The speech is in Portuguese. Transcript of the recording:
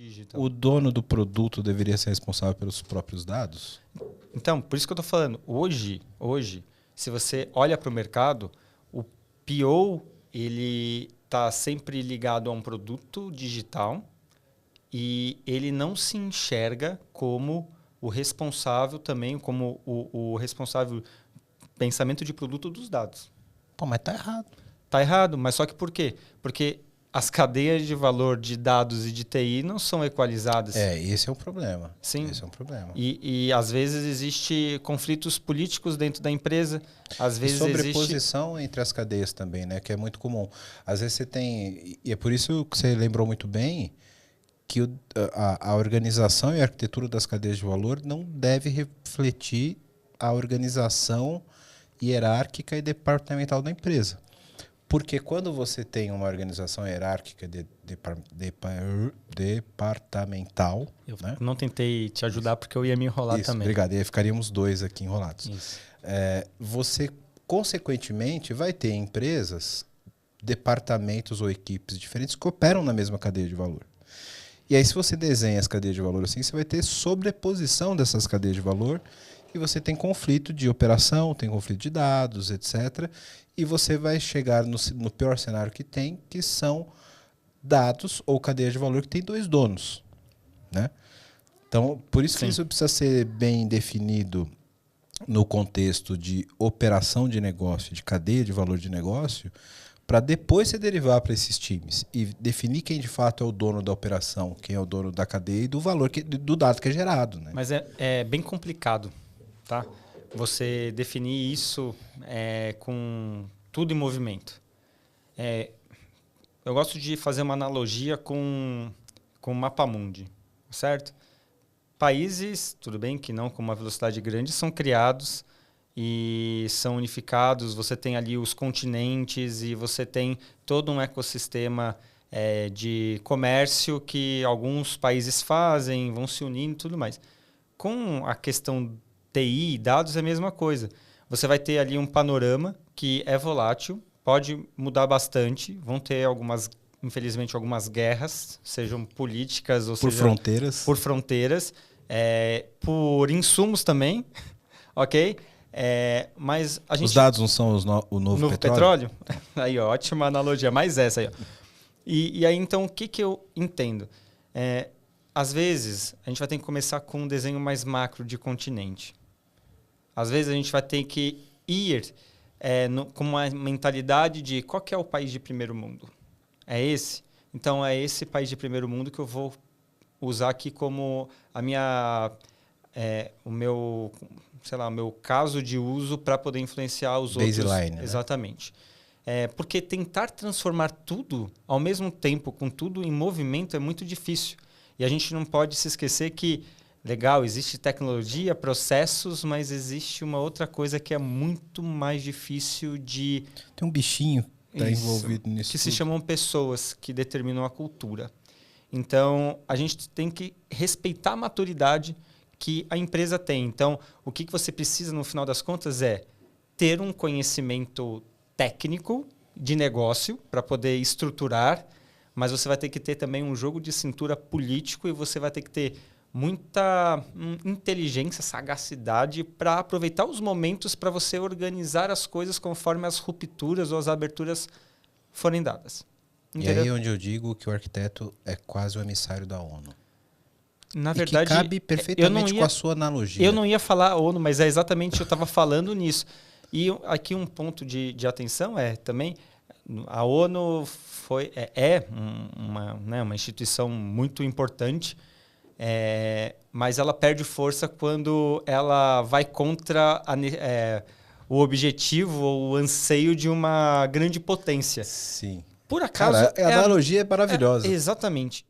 Digital. O dono do produto deveria ser responsável pelos próprios dados? Então, por isso que eu estou falando. Hoje, se você olha para o mercado, o PO ele está sempre ligado a um produto digital e ele não se enxerga como o responsável também, como o responsável pensamento de produto dos dados. Pô, mas tá errado. Tá errado, mas só que por quê? Porque as cadeias de valor de dados e de TI não são equalizadas. Esse é um problema. Sim. Esse é um problema. E às vezes existe conflitos políticos dentro da empresa. Às vezes sobreposição entre as cadeias também, né? Que é muito comum. Às vezes você tem... E é por isso que você lembrou muito bem que a organização e a arquitetura das cadeias de valor não deve refletir a organização hierárquica e departamental da empresa. Porque quando você tem uma organização hierárquica departamental... Eu né? não tentei te ajudar porque eu ia me enrolar também. Obrigado. E aí ficaríamos dois aqui enrolados. Isso. Você, consequentemente, vai ter empresas, departamentos ou equipes diferentes que operam na mesma cadeia de valor. E aí, se você desenha as cadeias de valor assim, você vai ter sobreposição dessas cadeias de valor e você tem conflito de operação, tem conflito de dados, etc. E você vai chegar no pior cenário que tem, que são dados ou cadeias de valor que tem dois donos, né? Então, por isso que isso precisa ser bem definido no contexto de operação de negócio, de cadeia de valor de negócio, para depois se derivar para esses times e definir quem de fato é o dono da operação, quem é o dono da cadeia e do valor do dado que é gerado, né? Mas é bem complicado, tá? Você definir isso com tudo em movimento. Eu gosto de fazer uma analogia com o Mapamundi, certo? Países, tudo bem que não com uma velocidade grande, são criados e são unificados. Você tem ali os continentes e você tem todo um ecossistema de comércio que alguns países fazem, vão se unindo e tudo mais. Com a questão TI e dados é a mesma coisa. Você vai ter ali um panorama que é volátil, pode mudar bastante, vão ter infelizmente, algumas guerras, sejam políticas ou por fronteiras. Por fronteiras, por insumos também, ok? Mas a gente... Os dados não são o novo petróleo? Aí, ó, ótima analogia, mais essa aí. Ó. E aí, então, o que eu entendo? Às vezes, a gente vai ter que começar com um desenho mais macro de continente. Às vezes, a gente vai ter que ir com uma mentalidade de qual que é o país de primeiro mundo. É esse? Então, é esse país de primeiro mundo que eu vou usar aqui como o meu caso de uso para poder influenciar os outros. Baseline, né? Exatamente. Porque tentar transformar tudo ao mesmo tempo, com tudo em movimento, é muito difícil. E a gente não pode se esquecer que, legal, existe tecnologia, processos, mas existe uma outra coisa que é muito mais difícil de... Tem um bichinho que está envolvido nisso. Que se chamam pessoas que determinam a cultura. Então, a gente tem que respeitar a maturidade que a empresa tem. Então, o que você precisa, no final das contas, é ter um conhecimento técnico de negócio para poder estruturar, mas você vai ter que ter também um jogo de cintura político e você vai ter que ter muita inteligência, sagacidade para aproveitar os momentos para você organizar as coisas conforme as rupturas ou as aberturas forem dadas. Entendeu? E aí onde eu digo que o arquiteto é quase o emissário da ONU. Na verdade, que cabe perfeitamente com a sua analogia. Eu não ia falar ONU, mas eu estava falando nisso. E aqui um ponto de atenção também, a ONU uma instituição muito importante, mas ela perde força quando ela vai contra o objetivo ou o anseio de uma grande potência. Sim. Por acaso... Cara, a analogia é maravilhosa. Exatamente.